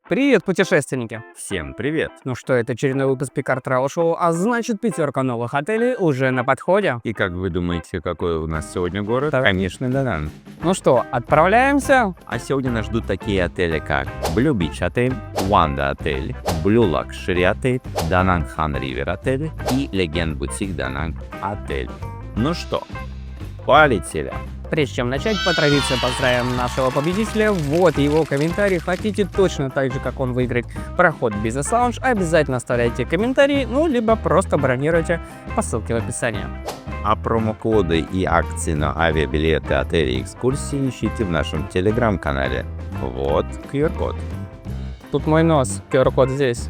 Привет, путешественники! Всем привет! Ну что, это очередной выпуск Пикар Travel Show, а значит пятерка новых отелей уже на подходе. И как вы думаете, какой у нас сегодня город? Да. Конечно, Дананг. Ну что, отправляемся? А сегодня нас ждут такие отели, как Blue Beach отель, Wanda отель, Blue Luxury отель, Дананг Хан Ривер отель и Legend Boutique Дананг отель. Ну что, полетели! Прежде чем начать, по традиции поздравим нашего победителя. Вот его комментарий. Хотите точно так же, как он, выиграть проход в Business Lounge, обязательно оставляйте комментарии, ну, либо просто бронируйте по ссылке в описании. А промокоды и акции на авиабилеты, отели и экскурсии ищите в нашем телеграм-канале. Вот QR-код. Тут мой нос, QR-код здесь.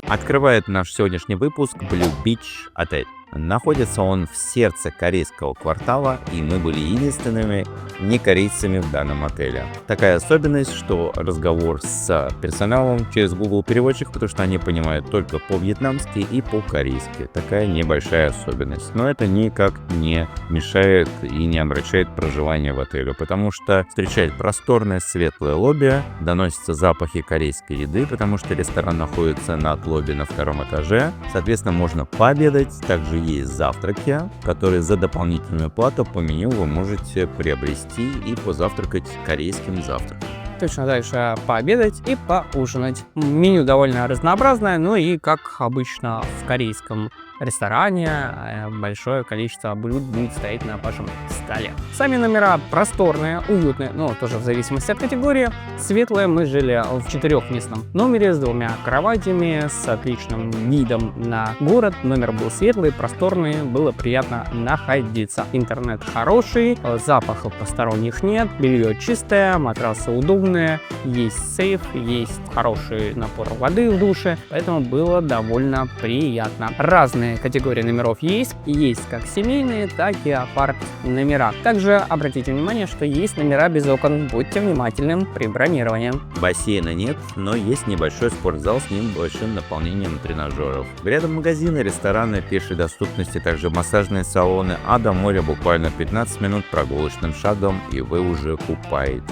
Открывает наш сегодняшний выпуск Blue Beach отель. Находится он в сердце корейского квартала, и мы были единственными некорейцами в данном отеле. Такая особенность, что разговор с персоналом через Google переводчик, потому что они понимают только по-вьетнамски и по-корейски. Такая небольшая особенность. Но это никак не мешает и не омрачает проживание в отеле, потому что встречает просторное светлое лобби, доносятся запахи корейской еды, потому что ресторан находится над лобби на втором этаже. Соответственно, можно пообедать, также есть завтраки, которые за дополнительную плату по меню вы можете приобрести и позавтракать корейским завтраком. Точно дальше пообедать и поужинать. Меню довольно разнообразное, ну и, как обычно в корейском ресторане, большое количество блюд будет стоять на вашем столе. Сами номера просторные, уютные, но тоже в зависимости от категории. Светлые, мы жили в 4-местном номере с 2 кроватями, с отличным видом на город. Номер был светлый, просторный, было приятно находиться. Интернет хороший, запахов посторонних нет, белье чистое, матрасы удобные, есть сейф, есть хороший напор воды в душе, поэтому было довольно приятно. Разные категории номеров есть как семейные, так и апарт-номера. Также обратите внимание, что есть номера без окон, будьте внимательны при бронировании. Бассейна нет, но есть небольшой спортзал с небольшим наполнением тренажеров. Рядом магазины, рестораны, пешей доступности, также массажные салоны, а до моря буквально 15 минут прогулочным шагом, и вы уже купаетесь.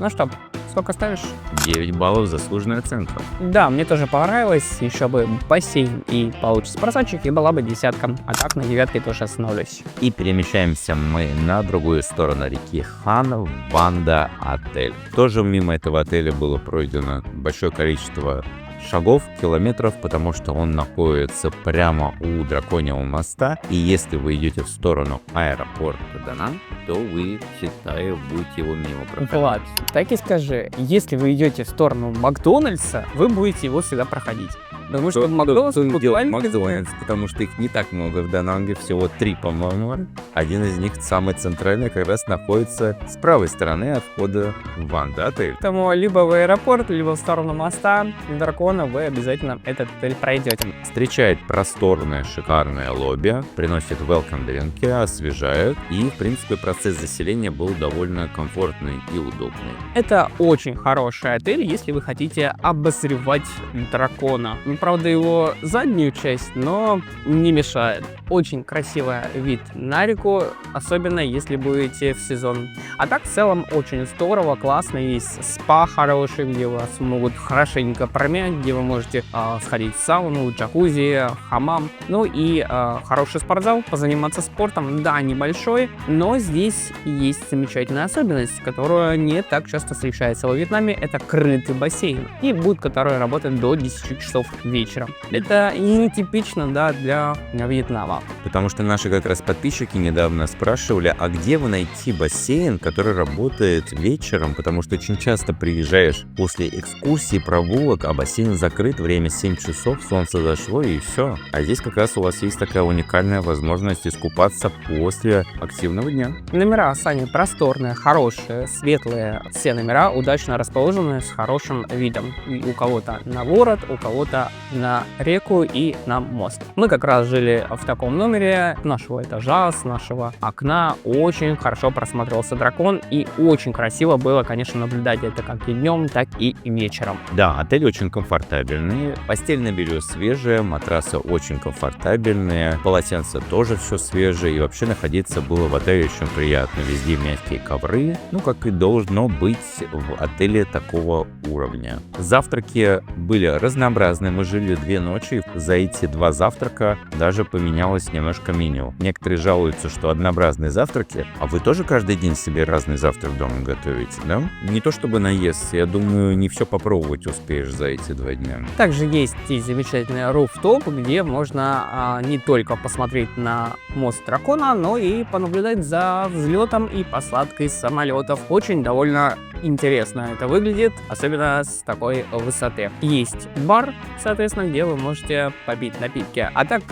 Ну что, сколько ставишь? 9 баллов, заслуженная оценка. Да, мне тоже понравилось. Еще бы бассейн и получится просадчик, и была бы 10. А так на 9 тоже остановлюсь. И перемещаемся мы на другую сторону реки Хан, Ванда отель. Тоже мимо этого отеля было пройдено большое количество шагов, километров, потому что он находится прямо у Драконьего моста. И если вы идете в сторону аэропорта Дананг, то вы, считаю, будете его мимо проходить. Влад, так и скажи, если вы идете в сторону Макдональдса, вы будете его всегда проходить. Потому что Макдональдс буквально... Макдональдс, потому что их не так много в Дананге, всего 3, по-моему. Один из них, самый центральный, как раз находится с правой стороны от входа в Ванда отель. Поэтому либо в аэропорт, либо в сторону моста Дракона вы обязательно этот отель пройдете. Встречает просторное, шикарное лобби, приносит welcome дринки, освежает, и, в принципе, процесс заселения был довольно комфортный и удобный. Это очень хороший отель, если вы хотите обозревать Дракона. Правда, его заднюю часть, но не мешает. Очень красивый вид на реку, особенно если будете в сезон. А так, в целом, очень здорово, классно. Есть спа хороший, где вас могут хорошенько промять, где вы можете сходить в сауну, джакузи, хамам. Ну и хороший спортзал, позаниматься спортом. Да, небольшой, но здесь есть замечательная особенность, которая не так часто встречается во Вьетнаме. Это крытый бассейн. И будет, который работает до 10 часов вечером. Это нетипично, да, для Вьетнама. Потому что наши как раз подписчики недавно спрашивали, а где вы найти бассейн, который работает вечером, потому что очень часто приезжаешь после экскурсии, прогулок, а бассейн закрыт, время 7 часов, солнце зашло и все. А здесь как раз у вас есть такая уникальная возможность искупаться после активного дня. Номера, Саня, просторные, хорошие, светлые. Все номера удачно расположены с хорошим видом. И у кого-то на город, у кого-то на реку и на мост. Мы как раз жили в таком номере нашего этажа, с нашего окна. Очень хорошо просматривался дракон, и очень красиво было, конечно, наблюдать это как и днем, так и вечером. Да, отель очень комфортабельный, постельное белье свежее, матрасы очень комфортабельные, полотенца тоже все свежее, и вообще находиться было в отеле очень приятно. Везде мягкие ковры, ну как и должно быть в отеле такого уровня. Завтраки были разнообразные, мы жили 2 ночи, за эти 2 завтрака даже поменялось немножко меню. Некоторые жалуются, что однообразные завтраки, а вы тоже каждый день себе разный завтрак дома готовите, да? Не то чтобы наесться, я думаю, не все попробовать успеешь за эти 2 дня. Также есть и замечательный руфтоп, где можно не только посмотреть на мост дракона, но и понаблюдать за взлетом и посадкой самолетов. Очень довольно интересно это выглядит, особенно с такой высоты. Есть бар, соответственно, где вы можете попить напитки. А так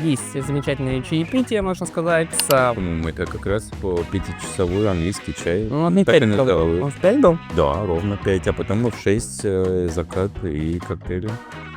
есть замечательные чаепития, можно сказать, с... По-моему, это как раз по 5-часовой английский чай. Ну, он не Так и 5 был. называют. Он в 5 был? Да, ровно 5, а потом мы в 6 закат и коктейли.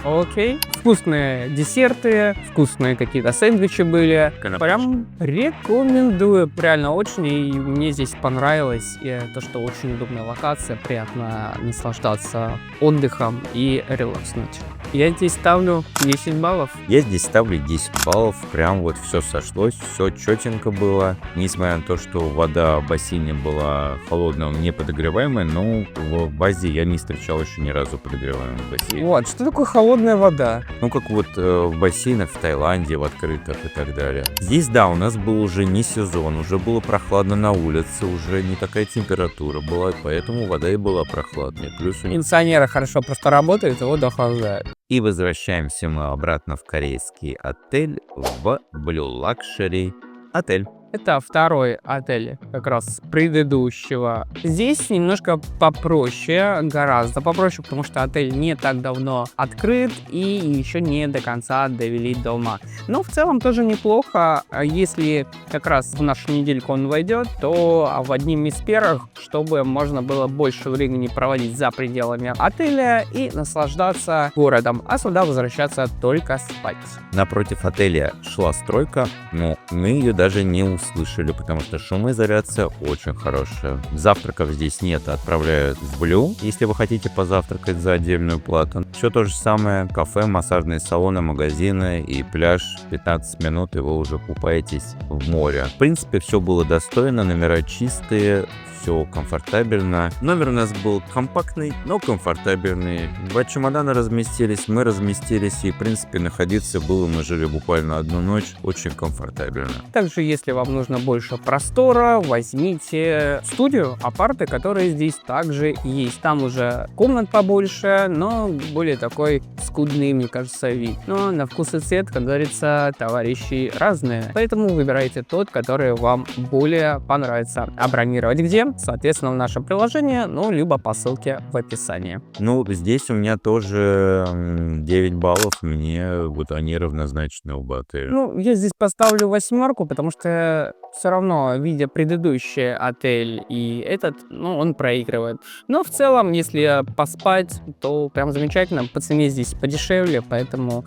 Окей. Вкусные десерты, вкусные какие-то сэндвичи были. Прям рекомендую, реально очень. И мне здесь понравилось и то, что очень удобная локация, приятно наслаждаться отдыхом и релакснуть. Я здесь ставлю 10 баллов. Я здесь ставлю 10 баллов, прям вот все сошлось, все четенько было. Несмотря на то, что вода в бассейне была холодная, не подогреваемая, но в базе я не встречал еще ни разу подогреваемый бассейн. Вот, что такое холодная вода? Ну, как вот в бассейнах в Таиланде, в открытых и так далее. Здесь, да, у нас был уже не сезон, уже было прохладно на улице, уже не такая температура была, поэтому вода и была прохладной. Плюс у них... Кондиционеры хорошо просто работают, его охлаждают. И возвращаемся мы обратно в корейский отель, в Blue Luxury отель. Это второй отель как раз предыдущего. Здесь немножко попроще, гораздо попроще, потому что отель не так давно открыт и еще не до конца довели до ума. Но в целом тоже неплохо. Если как раз в нашу недельку он войдет, то в одним из первых, чтобы можно было больше времени проводить за пределами отеля и наслаждаться городом, а сюда возвращаться только спать. Напротив отеля шла стройка, но мы ее даже не услышали, потому что шумоизоляция очень хорошая. Завтраков здесь нет, отправляют в Blue, если вы хотите позавтракать за отдельную плату. Все то же самое, кафе, массажные салоны, магазины и пляж. 15 минут и вы уже купаетесь в море. В принципе, все было достойно, номера чистые, все комфортабельно. Номер у нас был компактный, но комфортабельный. 2 чемодана разместились, мы разместились, и в принципе находиться было, мы жили буквально 1 ночь, очень комфортабельно. Также, если вам нужно больше простора, возьмите студию, апарты, которые здесь также есть. Там уже комнат побольше, но более такой скудный, мне кажется, вид. Но на вкус и цвет, как говорится, товарищи разные. Поэтому выбирайте тот, который вам более понравится. А бронировать где? Соответственно, в нашем приложении, ну, либо по ссылке в описании. Ну, здесь у меня тоже 9 баллов, мне вот они равнозначны оба отеля. Ну, я здесь поставлю 8, потому что все равно, видя предыдущий отель и этот, ну, он проигрывает. Но в целом, если поспать, то прям замечательно. По цене здесь подешевле, поэтому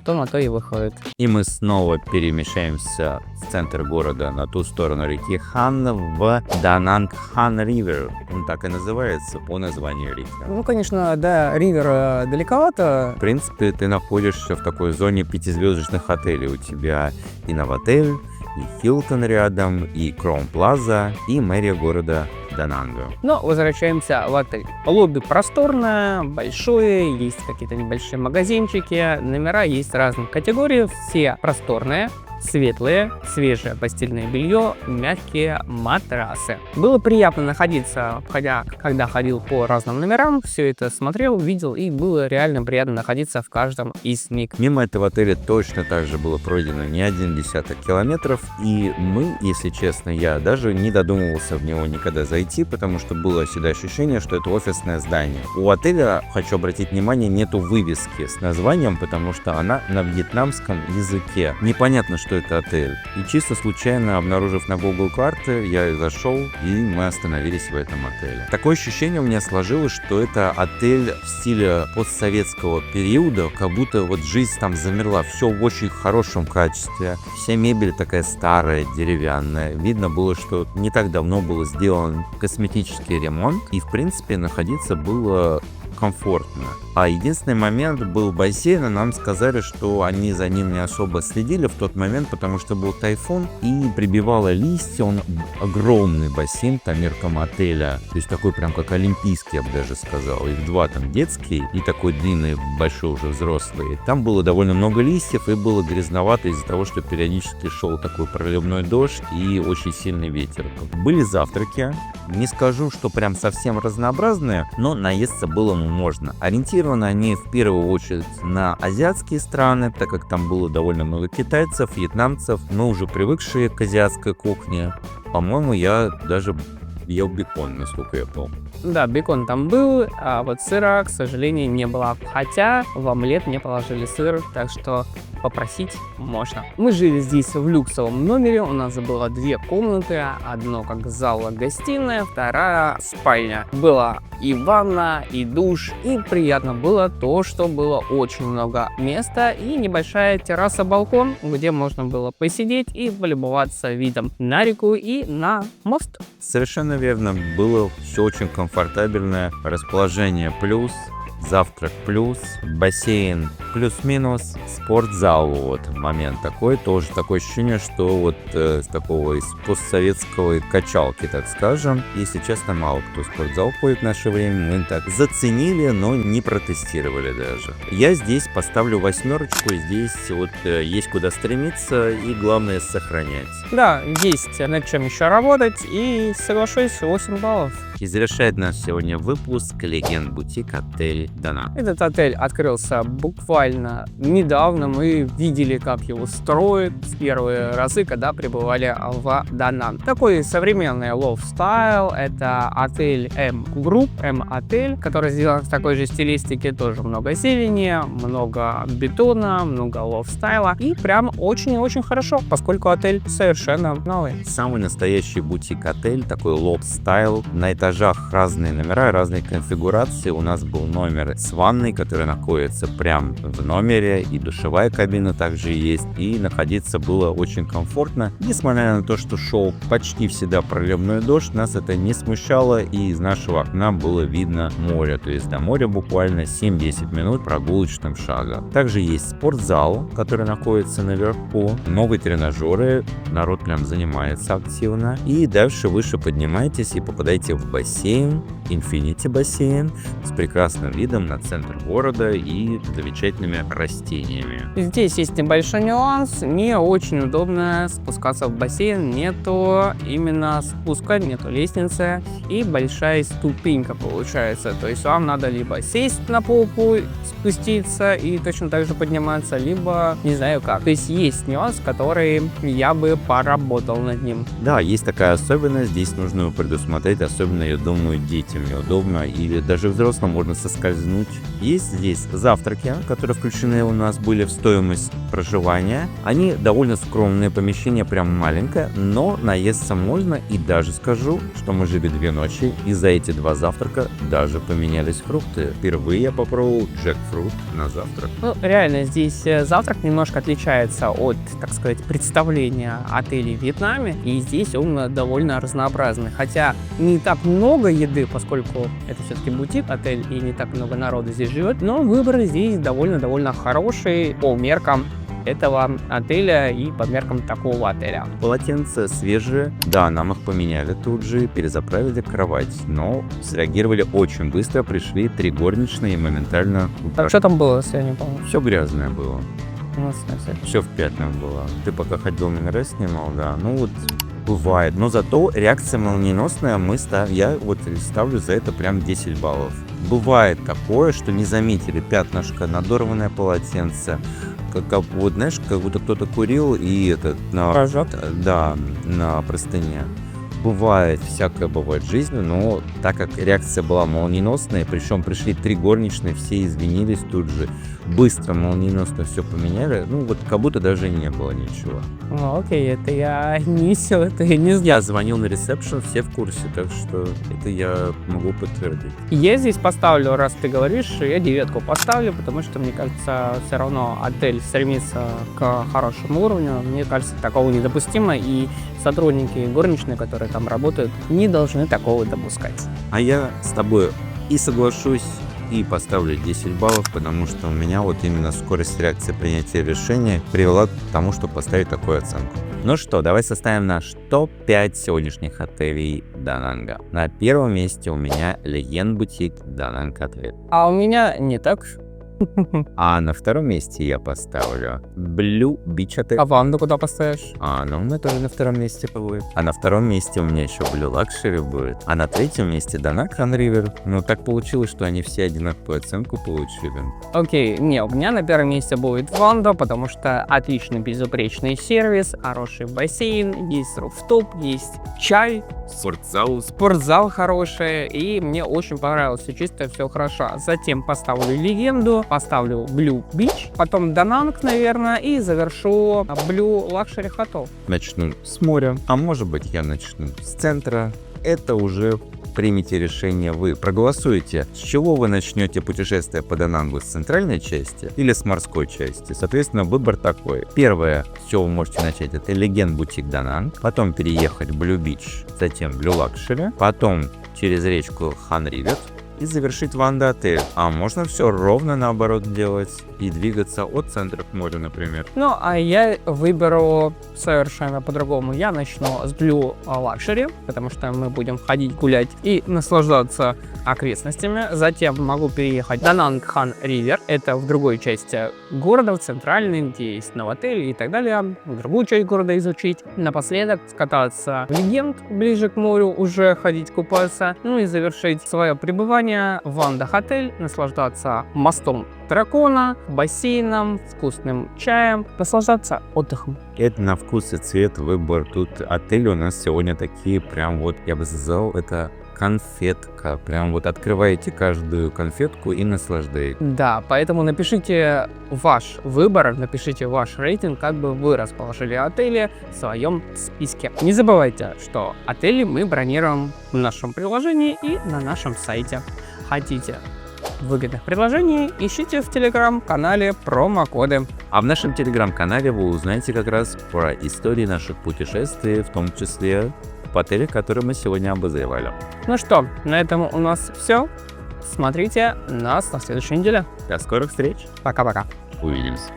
то на то и выходит. И мы снова перемещаемся в центр города, на ту сторону реки Хан, в Дананг Хан Ривер. Он так и называется по названию реки. Ну, конечно, да, Ривер далековато. В принципе, ты находишься в такой зоне 5-звездочных отелей. У тебя и Новотель, и Хилтон рядом, и Кроун Плаза, и мэрия города Дананга. Но возвращаемся в отель. Лобби просторное, большое, есть какие-то небольшие магазинчики, номера есть разных категорий, все просторные, светлые, свежее постельное белье, мягкие матрасы. Было приятно находиться, когда ходил по разным номерам, все это смотрел, видел, и было реально приятно находиться в каждом из них. Мимо этого отеля точно так же было пройдено не 1 десяток километров, и мы, если честно, я даже не додумывался в него никогда зайти, потому что было всегда ощущение, что это офисное здание. У отеля, хочу обратить внимание, нету вывески с названием, потому что она на вьетнамском языке. Непонятно, что что это отель. И чисто случайно, обнаружив на Google карты, я зашел, и мы остановились в этом отеле. Такое ощущение у меня сложилось, что это отель в стиле постсоветского периода, как будто вот жизнь там замерла, все в очень хорошем качестве, вся мебель такая старая, деревянная. Видно было, что не так давно был сделан косметический ремонт, и в принципе находиться было комфортно. А единственный момент был бассейн, и нам сказали, что они за ним не особо следили в тот момент, потому что был тайфун и прибивало листья. Он огромный бассейн по меркам отеля, то есть такой прям как олимпийский, я бы даже сказал. Их два, там детский и такой длинный, большой уже взрослый. Там было довольно много листьев и было грязновато из-за того, что периодически шел такой проливной дождь и очень сильный ветер. Были завтраки. Не скажу, что прям совсем разнообразные, но наесться было можно. Ориентированы они в первую очередь на азиатские страны, так как там было довольно много китайцев, вьетнамцев, но уже привыкшие к азиатской кухне. По-моему, я даже ел бекон, насколько я помню. Да, бекон там был, а вот сыра, к сожалению, не было. Хотя в омлет мне положили сыр, так что попросить можно. Мы жили здесь в люксовом номере, у нас было две комнаты, одно как зала-гостиная, вторая спальня. Была и ванна, и душ, и приятно было то, что было очень много места и небольшая терраса-балкон, где можно было посидеть и полюбоваться видом на реку и на мост. Совершенно верно, было все очень комфортабельное, расположение плюс, завтрак плюс, бассейн плюс-минус, спортзал вот момент такой, тоже такое ощущение, что вот с такого из постсоветского качалки, так скажем. Если честно, мало кто в спортзал ходит в наше время, мы так заценили, но не протестировали даже. Я здесь поставлю 8, здесь вот есть куда стремиться и главное сохранять. Да, есть над чем еще работать, и соглашусь, 8 баллов. И завершает нас сегодня выпуск «Легенд Бутик Отель Дана». Этот отель открылся буквально недавно. Мы видели, как его строят в первые разы, когда пребывали в Даннан. Такой современный лофстайл. Это отель M-Group, M-отель, который сделан в такой же стилистике. Тоже много зелени, много бетона, много лофстайла. И прям очень-очень хорошо, поскольку отель совершенно новый. Самый настоящий бутик-отель, такой лофстайл. На этажах разные номера, разные конфигурации. У нас был номер с ванной, который находится прям в номере, и душевая кабина также есть, и находиться было очень комфортно. Несмотря на то, что шел почти всегда проливной дождь, нас это не смущало, и из нашего окна было видно море, то есть до моря буквально 7-10 минут прогулочным шагом. Также есть спортзал, который находится наверху, новые тренажеры, народ прям занимается активно, и дальше выше поднимаетесь и попадаете в бассейн, Infinity бассейн, с прекрасным видом на центр города и замечательными растениями. Здесь есть небольшой нюанс, не очень удобно спускаться в бассейн, нету именно спуска, нету лестницы и большая ступенька получается, то есть вам надо либо сесть на попу, спуститься и точно так же подниматься, либо не знаю как. То есть есть нюанс, который я бы поработал над ним. Да, есть такая особенность, здесь нужно его предусмотреть, особенно, я думаю, детям неудобно, или даже взрослым можно соскользнуть. Есть здесь завтраки, которые включены у нас были в стоимость проживания. Они довольно скромные, помещение прям маленькое, но наесться можно, и даже скажу, что мы жили 2 ночи, и за эти 2 завтрака даже поменялись фрукты. Впервые я попробовал джекфрут на завтрак. Ну, реально, здесь завтрак немножко отличается от, так сказать, представления отелей в Вьетнаме, и здесь он довольно разнообразный. Хотя не так много еды, поскольку это все-таки бутик-отель, и не так много народу здесь живет, но выбор здесь довольно хороший по меркам этого отеля и по меркам такого отеля. Полотенца свежие, да, нам их поменяли тут же, перезаправили кровать, но среагировали очень быстро, пришли 3 горничные и моментально... Так что там было, если я не помню? Все грязное было. Ну, Все в пятнах было. Ты пока ходил, номера снимал, да, ну вот... Бывает, но зато реакция молниеносная, я вот ставлю за это прям 10 баллов. Бывает такое, что не заметили пятнышко, надорванное полотенце, как вот, знаешь, как будто кто-то курил и на простыне. бывает, всякое бывает в жизни, но так как реакция была молниеносная, причем пришли 3 горничные, все извинились тут же, быстро, молниеносно все поменяли, ну вот как будто даже не было ничего. Ну, окей, это я не видел, это я не знаю. Я звонил на ресепшн, все в курсе, так что это я могу подтвердить. Я здесь поставлю, раз ты говоришь, я 9 поставлю, потому что, мне кажется, все равно отель стремится к хорошему уровню. Мне кажется, такого недопустимо, и сотрудники горничные, которые там работают, не должны такого допускать. А я с тобой и соглашусь, и поставлю 10 баллов, потому что у меня вот именно скорость реакции принятия решения привела к тому, чтобы поставить такую оценку. Ну что, давай составим наш топ-5 сегодняшних отелей Дананга. На первом месте у меня Легенд Бутик Дананг Отель. А у меня не так. А на втором месте я поставлю Blue Beach Отель. А Ванду куда поставишь? Ну мы тоже на втором месте будет. А на втором месте у меня еще Blue Luxury будет. А на третьем месте Danang Han River. Ну так получилось, что они все одинаковую оценку получили. Окей, не, у меня на первом месте будет Ванда, потому что отличный безупречный сервис, хороший бассейн, есть руфтоп, есть чай, спортзал хороший, и мне очень понравилось, все чисто, все хорошо. Затем поставлю Легенду, поставлю Blue Beach, потом Дананг, наверное, и завершу Blue Luxury Hotel. Начну с моря, а может быть я начну с центра. Это уже примите решение вы. Проголосуйте, с чего вы начнете путешествие по Данангу, с центральной части или с морской части. Соответственно, выбор такой. Первое, с чего вы можете начать, это Легенд Бутик Дананг, потом переехать в Blue Beach, затем Blue Luxury, потом через речку Han River и завершить Ванда Отель. А можно все ровно наоборот делать и двигаться от центра к морю, например. Ну, а я выберу совершенно по-другому. Я начну с Blue Luxury, потому что мы будем ходить, гулять и наслаждаться окрестностями. Затем могу переехать в Danang Han River. Это в другой части города, в центральной, где есть новотель и так далее. Другую часть города изучить. Напоследок скататься в Легенд, ближе к морю, уже ходить купаться. Ну и завершить свое пребывание в Ванда Хотель, наслаждаться мостом дракона, бассейном, вкусным чаем, наслаждаться отдыхом. Это на вкус и цвет выбор. Тут отели у нас сегодня такие прям вот, я бы сказал, это конфетка. Прям вот открываете каждую конфетку и наслаждаетесь. Да, поэтому напишите ваш выбор, напишите ваш рейтинг, как бы вы расположили отели в своем списке. Не забывайте, что отели мы бронируем в нашем приложении и на нашем сайте. Хотите выгодных предложений, ищите в телеграм-канале промокоды. А в нашем телеграм-канале вы узнаете как раз про истории наших путешествий, в том числе в отеле, который мы сегодня обозревали. Ну что, на этом у нас все. Смотрите нас на следующей неделе. До скорых встреч. Пока-пока. Увидимся.